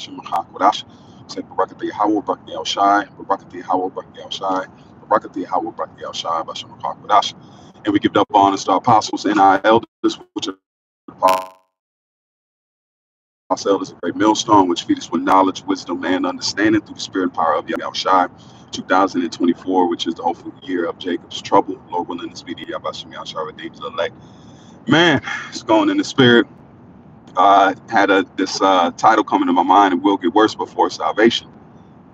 Bashem Hakodash. Say Barakati Howell Brakti El Shai, Barakati Howell Brakti El Shai, Barakati Howell Brakti El Shai, Bashem Hakodash. And we give double honors to our apostles and our elders, which are our elders, a great millstone, which feed us with knowledge, wisdom, and understanding through the spirit and power of Yahweh Shai. 2024, which is the hopeful year of Jacob's trouble. Lord willing, the speedy Yahweh Shai redeems the elect. Man, it's going in the spirit. Had this title coming to my mind: "It will get worse before salvation."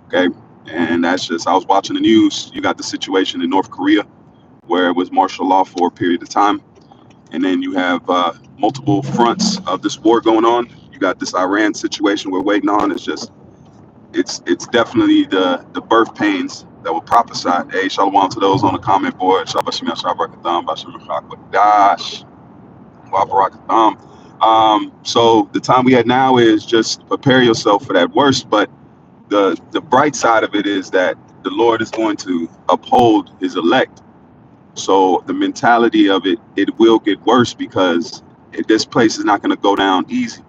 Okay, and that's just, I was watching the news. You got the situation in North Korea where it was martial law for a period of time, and then you have multiple fronts of this war going on. You got this Iran situation we're waiting on. It's definitely the birth pains that were prophesied. Hey, shalom to those on the comment board. Shabbat Shalom, Shabbat Shalom, Shabbat Dash, Shabbat. So the time we had now is just prepare yourself for that worst. But the bright side of it is that the Lord is going to uphold his elect. So the mentality of it will get worse, because this place is not going to go down easy.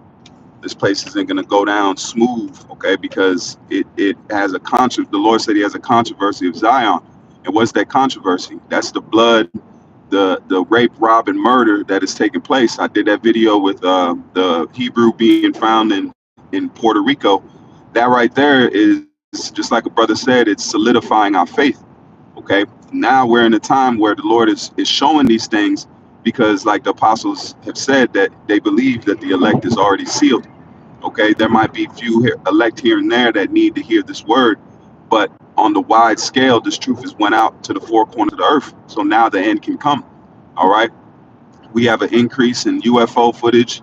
This place isn't going to go down smooth, okay? Because it has a the Lord said he has a controversy of Zion. And what's that controversy? That's the blood, the rape, rob, and murder that is taking place. I did that video with the Hebrew being found in Puerto Rico. That right there is, just like a brother said, it's solidifying our faith, okay? Now we're in a time where the Lord is showing these things, because like the apostles have said, that they believe that the elect is already sealed. Okay, there might be few elect here and there that need to hear this word, but on the wide scale, this truth has went out to the four corners of the earth. So now the end can come. All right, we have an increase in UFO footage,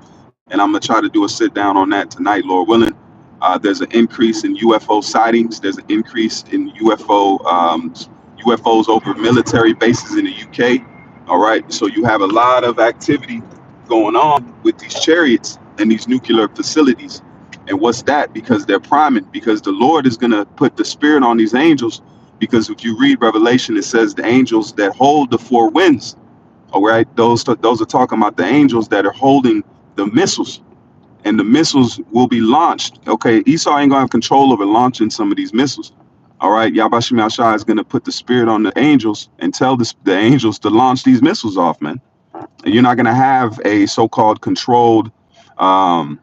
and I'm gonna try to do a sit down on that tonight, Lord willing. There's an increase in UFO sightings. There's an increase in UFOs over military bases in the UK. All right, so you have a lot of activity going on with these chariots and these nuclear facilities. And what's that? Because they're priming, because the Lord is going to put the spirit on these angels. Because if you read Revelation, it says the angels that hold the four winds. All right, those are talking about the angels that are holding the missiles, and the missiles will be launched. Okay, Esau ain't gonna have control over launching some of these missiles. All right, Yabashim Yashai is going to put the spirit on the angels and tell the angels to launch these missiles off, man. And you're not going to have a so-called controlled, the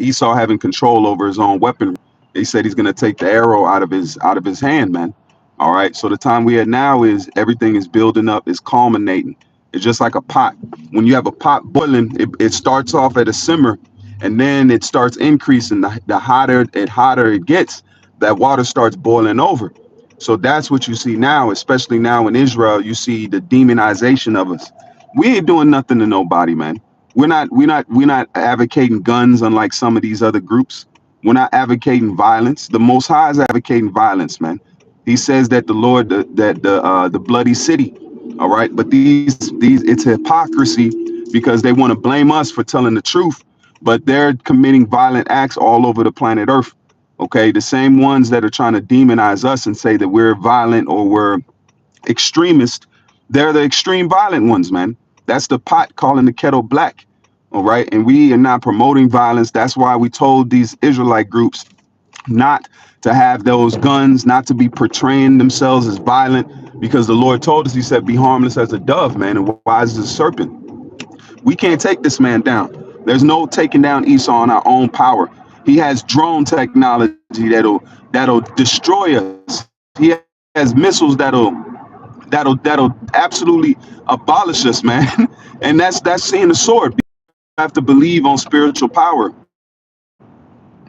Esau having control over his own weapon. They said he's going to take the arrow out of his hand, man. All right, so the time we at now is everything is building up, is culminating. It's just like a pot. When you have a pot boiling, it starts off at a simmer, and then it starts increasing. The hotter it gets, that water starts boiling over. So that's what you see now, especially now in Israel. You see the demonization of us. We ain't doing nothing to nobody, man. We're not advocating guns, unlike some of these other groups. We're not advocating violence. The Most High is advocating violence, man. He says that the Lord, the bloody city. All right, but these it's hypocrisy, because they want to blame us for telling the truth, but they're committing violent acts all over the planet Earth. Okay, the same ones that are trying to demonize us and say that we're violent or we're extremist, they're the extreme violent ones, man. That's the pot calling the kettle black. All right, and we are not promoting violence. That's why we told these Israelite groups not to have those guns, not to be portraying themselves as violent, because the Lord told us, he said, be harmless as a dove, man, and wise as a serpent. We can't take this man down. There's no taking down Esau on our own power. He has drone technology that'll destroy us. He has missiles that'll absolutely abolish us, man. And that's seeing the sword. You have to believe on spiritual power.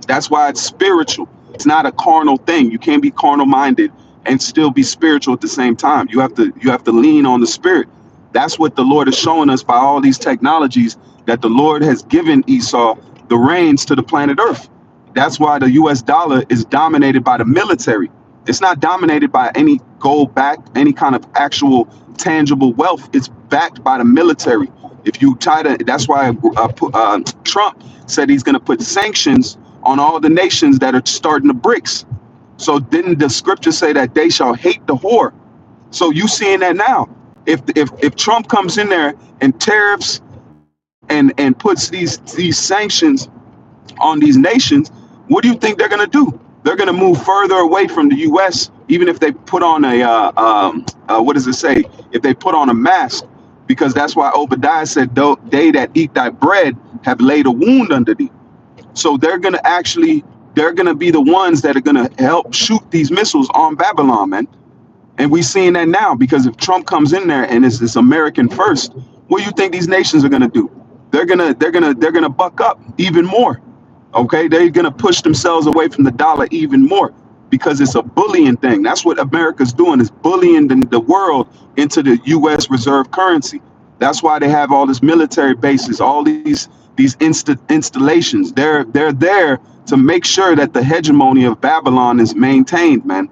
That's why it's spiritual. It's not a carnal thing. You can't be carnal minded and still be spiritual at the same time. You have to lean on the spirit. That's what the Lord is showing us by all these technologies, that the Lord has given Esau the reins to the planet Earth. That's why the US dollar is dominated by the military. It's not dominated by any gold backed, any kind of actual tangible wealth. It's backed by the military. If you try to, that's why Trump said he's going to put sanctions on all the nations that are starting the BRICS. So didn't the scripture say that they shall hate the whore? So you seeing that now. If Trump comes in there and tariffs and puts these sanctions on these nations, What do you think they're going to do? They're going to move further away from the U.S. Even if they put on a what does it say? If they put on a mask, because that's why Obadiah said, "They that eat thy bread have laid a wound under thee." So they're gonna be the ones that are gonna help shoot these missiles on Babylon, man. And we're seeing that now because if Trump comes in there and is this American first, what do you think these nations are gonna do? They're gonna buck up even more. Okay, they're gonna push themselves away from the dollar even more because it's a bullying thing. That's what America's doing, is bullying the world into the U.S. reserve currency. That's why they have all these military bases, all these installations. They're there to make sure that the hegemony of Babylon is maintained, man.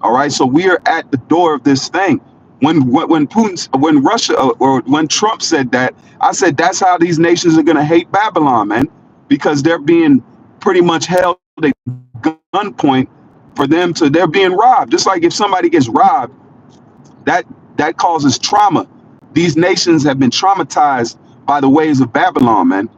All right, so we are at the door of this thing. When Russia or when Trump said that, I said that's how these nations are gonna hate Babylon, man, because they're being pretty much held at gunpoint for them to they're being robbed. Just like if somebody gets robbed, that that causes trauma. These nations have been traumatized by the ways of Babylon, man,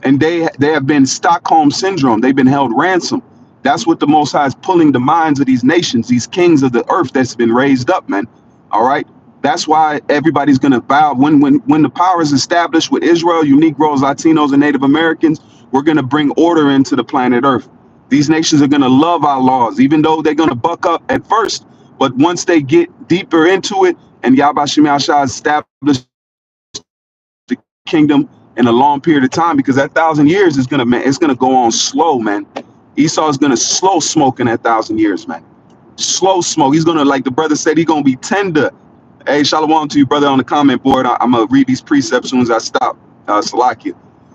and they have been Stockholm syndrome. They've been held ransom. That's what the Most High is pulling the minds of these nations, these kings of the earth that's been raised up, man. All right. That's why everybody's gonna bow when the power is established with Israel, you Negroes, Latinos, and Native Americans. We're gonna bring order into the planet Earth. These nations are gonna love our laws, even though they're gonna buck up at first. But once they get deeper into it, and Yahweh Shem Yahshua established the kingdom in a long period of time, because that 1,000 years is gonna, man, it's gonna go on slow, man. Esau is gonna slow smoke in that 1,000 years, man. Slow smoke. He's gonna, like the brother said, he's gonna be tender. Hey, shalom to you, brother, on the comment board. I'm gonna read these precepts as soon as I stop. Salakia.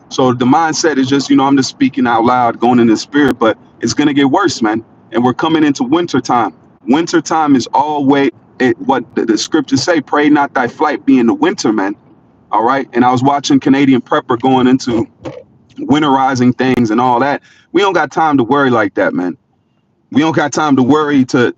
So the mindset is just, I'm just speaking out loud, going in the spirit, but it's gonna get worse, man. And we're coming into winter time. Winter time is always what the scriptures say: "Pray not thy flight be in the winter," man. All right. And I was watching Canadian Prepper going into winterizing things and all that. We don't got time to worry like that, man. We don't got time to worry to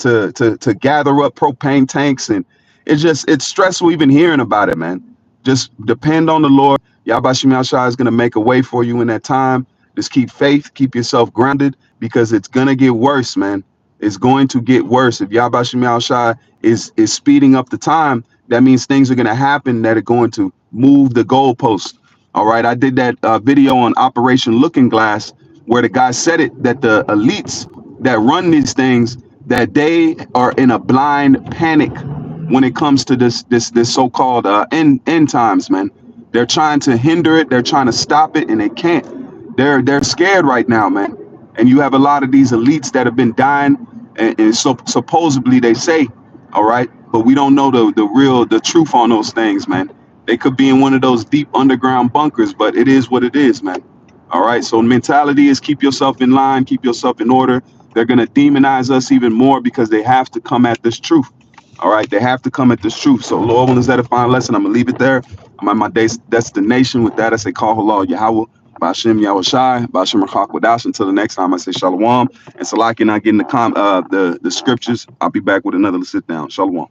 gather up propane tanks, and it's stressful even hearing about it, man. Just depend on the Lord. Yahweh Shem Yahshua is gonna make a way for you in that time. Just keep faith, keep yourself grounded, because it's gonna get worse, man. It's going to get worse. If Yahweh Shem Yahshua is speeding up the time, that means things are gonna happen that are going to move the goalpost. All right, I did that video on Operation Looking Glass, where the guy said it, that the elites that run these things, that they are in a blind panic when it comes to this so-called end times, man. They're trying to hinder it, they're trying to stop it, and they can't. They're scared right now, man. And you have a lot of these elites that have been dying, and so supposedly they say, all right, but we don't know the truth on those things, man. They could be in one of those deep underground bunkers, but it is what it is, man. All right, so mentality is keep yourself in line, keep yourself in order. They're going to demonize us even more because they have to come at this truth. All right, they have to come at this truth. So Lord, when is that a final lesson? I'm going to leave it there. I'm at my destination. With that, I say, call Allah Yahweh, Ba'ashem Yahweh Shai, Ba'ashem Rachak Wadash. Until the next time, I say Shalom. And Salaki and I get in the scriptures. I'll be back with another sit down. Shalom.